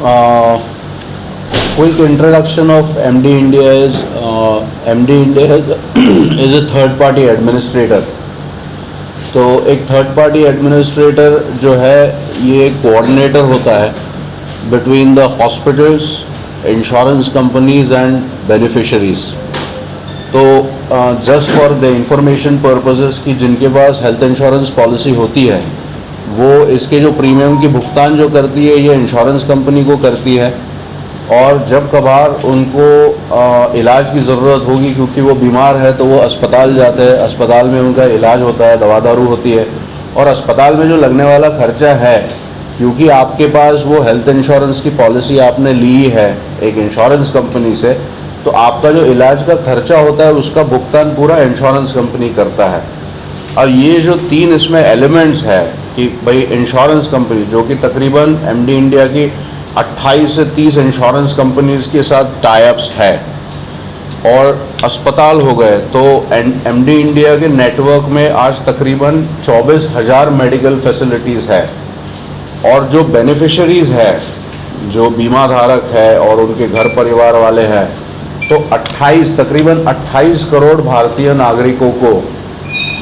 Quick introduction of MD India is MD India is a third party administrator. तो एक third party administrator जो है ये coordinator होता है between the hospitals, insurance companies and beneficiaries. तो just for the information purposes कि जिनके पास हेल्थ इंश्योरेंस पॉलिसी होती है वो इसके जो प्रीमियम की भुगतान जो करती है ये इंश्योरेंस कंपनी को करती है, और जब कभार उनको इलाज की ज़रूरत होगी क्योंकि वो बीमार है तो वो अस्पताल जाते हैं, अस्पताल में उनका इलाज होता है, दवा दारू होती है, और अस्पताल में जो लगने वाला खर्चा है क्योंकि आपके पास वो हेल्थ इंश्योरेंस की पॉलिसी आपने ली है एक इंश्योरेंस कंपनी से, तो आपका जो इलाज का खर्चा होता है उसका भुगतान पूरा इंश्योरेंस कंपनी करता है। और ये जो तीन इसमें एलिमेंट्स है कि भाई इंश्योरेंस कंपनी जो कि तकरीबन एमडी इंडिया की 28 से 30 इंश्योरेंस कंपनीज के साथ टाइप्स है, और अस्पताल हो गए तो एमडी इंडिया के नेटवर्क में आज तकरीबन 24,000 मेडिकल फैसिलिटीज़ है, और जो बेनिफिशरीज़ है जो बीमा धारक है और उनके घर परिवार वाले हैं तो तकरीबन 28 करोड़ भारतीय नागरिकों को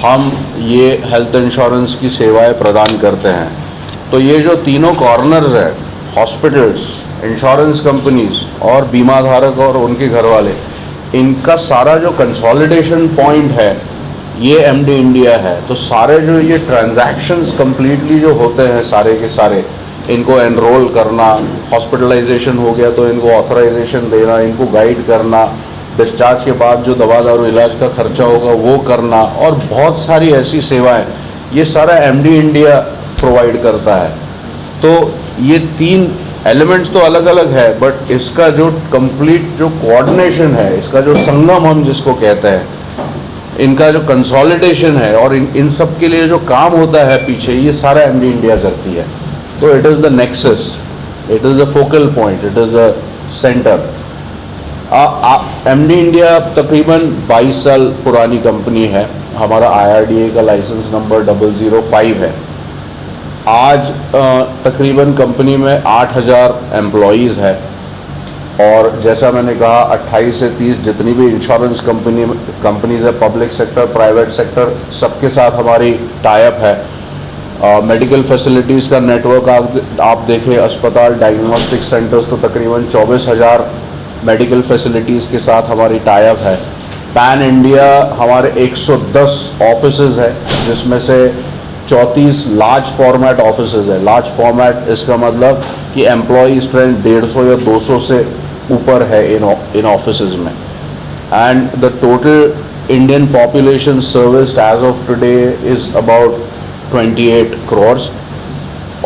हम ये हेल्थ इंश्योरेंस की सेवाएं प्रदान करते हैं। तो ये जो तीनों कॉर्नर्स है, हॉस्पिटल्स, इंश्योरेंस कंपनीज और बीमा धारक और उनके घर वाले, इनका सारा जो कंसोलिडेशन पॉइंट है ये एमडी इंडिया है। तो सारे जो ये ट्रांजैक्शंस कंप्लीटली जो होते हैं सारे के सारे, इनको एनरोल करना, हॉस्पिटलाइजेशन हो गया तो इनको ऑथराइजेशन देना, इनको गाइड करना, डिस्चार्ज के बाद जो दवा दारू इलाज का खर्चा होगा वो करना, और बहुत सारी ऐसी सेवाएं ये सारा एमडी इंडिया प्रोवाइड करता है। तो ये तीन एलिमेंट्स तो अलग अलग है, बट इसका जो कंप्लीट जो कोऑर्डिनेशन है, इसका जो संगम हम जिसको कहते हैं, इनका जो कंसोलिडेशन है और इन सब के लिए जो काम होता है पीछे, ये सारा एमडी इंडिया करती है। तो it is the nexus, it is the focal point, it is the centre. MD India तकरीबन 22 साल पुरानी कंपनी है। हमारा IRDA का लाइसेंस नंबर 005 है। आज तकरीबन कंपनी में 8,000 एम्प्लॉयज़ है, और जैसा मैंने कहा 28 से 30 जितनी भी इंश्योरेंस कंपनीज है, पब्लिक सेक्टर, प्राइवेट सेक्टर, सबके साथ हमारी टाइप है। मेडिकल फैसिलिटीज़ का नेटवर्क आप देखें, अस्पताल, डायग्नोस्टिक सेंटर्स, तो तकरीबन 24,000 मेडिकल फैसिलिटीज़ के साथ हमारी टाइप है। पैन इंडिया हमारे 110 ऑफिसेज़ है, जिसमें से 34 लार्ज फॉर्मेट ऑफिसेज़ है। लार्ज फॉर्मेट इसका मतलब कि एम्प्लॉई स्ट्रेंथ 150 या 200 से ऊपर है इन ऑफिसेज़ में। And the total Indian population serviced as of today is about 28 crores,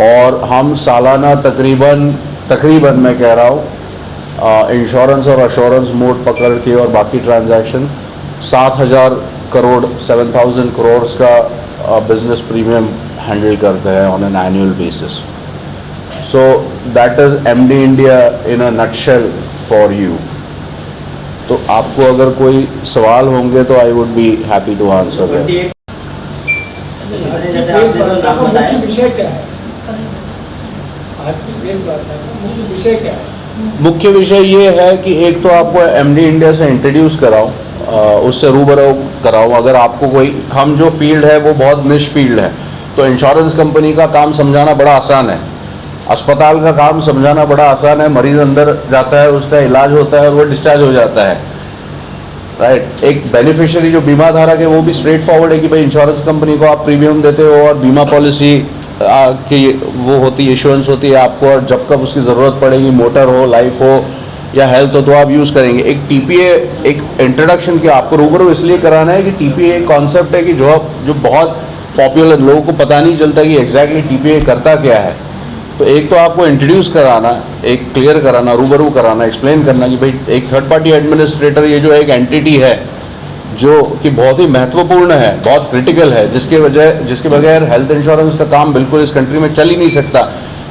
और हम सालाना तकरीबन मैं कह रहा हूँ इंश्योरेंस और अश्योरेंस मोड पकड़ के और बाकी ट्रांजैक्शन 7,000 करोड़ 7,000 करोड़ का बिजनेस प्रीमियम हैंडल करते हैं on an annual basis. So that is MD India in a nutshell for you. तो आपको अगर कोई सवाल होंगे तो I would be happy to answer that. विषय क्या है आज की प्रेस वार्ता का मुख्य विषय क्या है? मुख्य विषय ये है कि एक तो आपको एमडी इंडिया से इंट्रोड्यूस कराऊं, उससे रूबरू कराऊं। अगर आपको कोई, हम जो फील्ड है वो बहुत निश फील्ड है, तो इंश्योरेंस कंपनी का काम समझाना बड़ा आसान है, अस्पताल का काम समझाना बड़ा आसान है। मरीज अंदर जाता है, उसका इलाज होता है और वो डिस्चार्ज हो जाता है, राइट। एक बेनिफिशियरी जो बीमा धारक है वो भी स्ट्रेट फॉरवर्ड है कि भाई इंश्योरेंस कंपनी को आप प्रीमियम देते हो और बीमा पॉलिसी की वो होती है, इश्योरेंस होती है आपको, और जब कब उसकी ज़रूरत पड़ेगी, मोटर हो, लाइफ हो या हेल्थ हो, तो आप यूज़ करेंगे। एक टीपीए, एक इंट्रोडक्शन की आपको रूबरू इसलिए कराना है कि टीपीए एक कॉन्सेप्ट है कि जो बहुत पॉपुलर, लोगों को पता नहीं चलता कि एग्जैक्टली टीपीए करता क्या है। तो एक तो आपको इंट्रोड्यूस कराना, एक क्लियर कराना, रूबरू कराना, एक्सप्लेन करना कि भाई एक थर्ड पार्टी एडमिनिस्ट्रेटर ये जो एक एंटिटी है जो कि बहुत ही महत्वपूर्ण है, बहुत क्रिटिकल है, जिसके बगैर हेल्थ इंश्योरेंस का काम बिल्कुल इस कंट्री में चल ही नहीं सकता।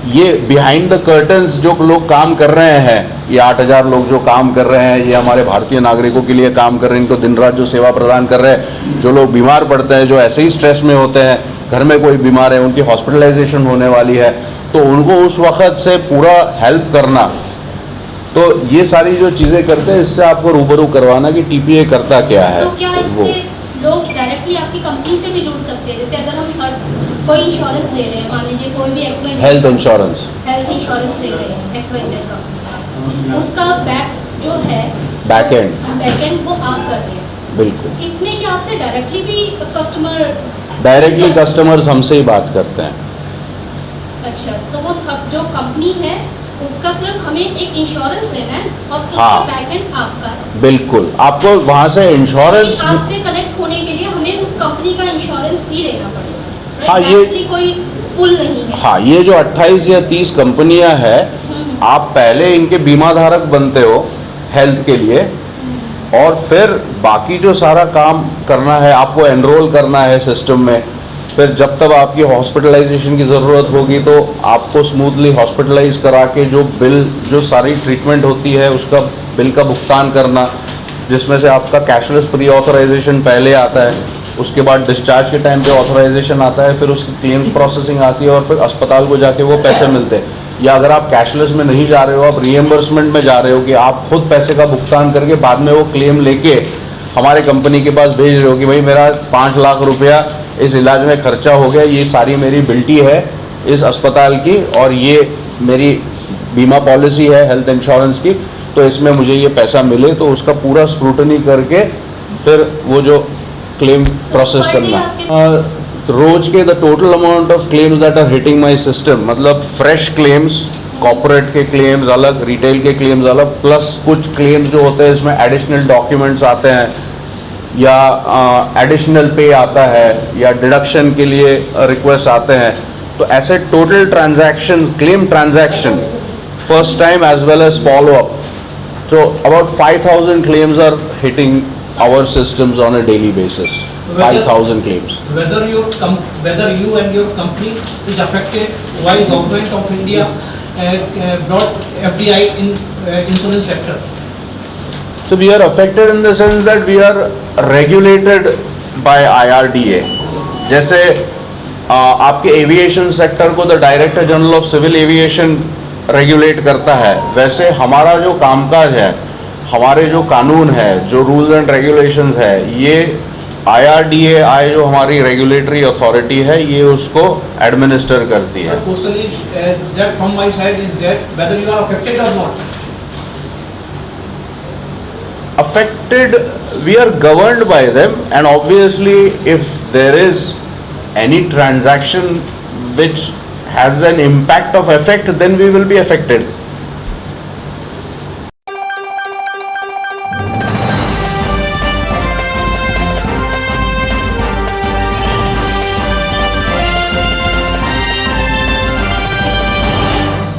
ये बिहाइंड द कर्टन्स जो लोग काम कर रहे हैं, ये 8,000 लोग जो काम कर रहे हैं, ये हमारे भारतीय नागरिकों के लिए काम कर रहे हैं, इनको दिन रात जो सेवा प्रदान कर रहे हैं, जो लोग बीमार पड़ते हैं, जो ऐसे ही स्ट्रेस में होते हैं, घर में कोई बीमार है, उनकी हॉस्पिटलाइजेशन होने वाली है, तो उनको उस वक्त से पूरा हेल्प करना, तो ये सारी जो चीज़ें करते हैं, इससे आपको रूबरू करवाना कि टीपीए करता क्या है। तो क्या वो इससे लोग डायरेक्टली आपकी कंपनी से भी जुड़ सकते हैं? जैसे अगर हम कोई इंश्योरेंस ले रहे हैं, मान लीजिए कोई भी XYZ health insurance health insurance ले रहे हैं XYZ का, उसका बैक जो है बैक एंड वो आप कर रहे हैं, बिल्कुल इसमें क्या आपसे डायरेक्टली भी कस्टमर डायरेक्टली कस्टमर्स हमसे ही बात करते हैं। अच्छा, तो वो जो कंपनी है उसका सिर्फ हमें एक इंश्योरेंस लेना है और उसका हाँ। बैकएंड आपका है। बिल्कुल, आपको वहाँ से इंश्योरेंस, आपसे कनेक्ट होने के लिए हमें उस कंपनी का इंश्योरेंस भी लेना पड़ेगा। हाँ, ये Directly कोई पुल नहीं है। हाँ, ये जो 28 या 30 कंपनियां हैं, आप पहले इनके बीमा धारक बनते हो हेल्थ के लिए, और फिर बाकी जो सारा काम करना है, आपको एनरोल करना है सिस्टम में, फिर जब तक आपकी हॉस्पिटलाइजेशन की ज़रूरत होगी तो आपको स्मूथली हॉस्पिटलाइज करा के जो बिल, जो सारी ट्रीटमेंट होती है उसका बिल का भुगतान करना, जिसमें से आपका कैशलेस प्री ऑथराइजेशन पहले आता है, उसके बाद डिस्चार्ज के टाइम पे ऑथराइजेशन आता है, फिर उसकी क्लेम प्रोसेसिंग आती है और फिर अस्पताल को जाके वो पैसे मिलते हैं। या अगर आप कैशलेस में नहीं जा रहे हो, आप रीएम्बर्समेंट में जा रहे हो कि आप खुद पैसे का भुगतान करके बाद में वो क्लेम लेके हमारे कंपनी के पास भेज रहे हो कि भाई मेरा 5 लाख रुपया इस इलाज में खर्चा हो गया, ये सारी मेरी बिल्टी है इस अस्पताल की और ये मेरी बीमा पॉलिसी है हेल्थ इंश्योरेंस की, तो इसमें मुझे ये पैसा मिले, तो उसका पूरा स्क्रूटनी करके फिर वो जो क्लेम प्रोसेस करना। रोज के the total amount of claims that are hitting my system, मतलब फ्रेश क्लेम्स, कॉर्पोरेट के क्लेम्स अलग, रिटेल के क्लेम्स अलग, प्लस कुछ क्लेम्स जो होते हैं इसमें एडिशनल डॉक्यूमेंट्स आते हैं या एडिशनल पे आता है या डिडक्शन के लिए रिक्वेस्ट आते हैं, तो ऐसे total transaction, claim transaction first time as well as follow up, so about 5,000 claims are hitting our systems on a daily basis. 5,000 claims. Whether you and your company is affected, why government of India brought FDI in insurance sector? So we are affected in the sense that we are regulated by IRDA. जैसे आपके aviation sector को the director general of civil aviation regulate करता है, वैसे हमारा जो कामकाज है, हमारे जो कानून है, जो रूल्स एंड रेगुलेशंस है, ये IRDA जो हमारी रेगुलेटरी अथॉरिटी है, ये उसको एडमिनिस्टर करती है। The question is that from my side is that whether you are affected or not. Affected, we are governed by them, and obviously if there is any transaction which has an impact of effect, then we will be affected.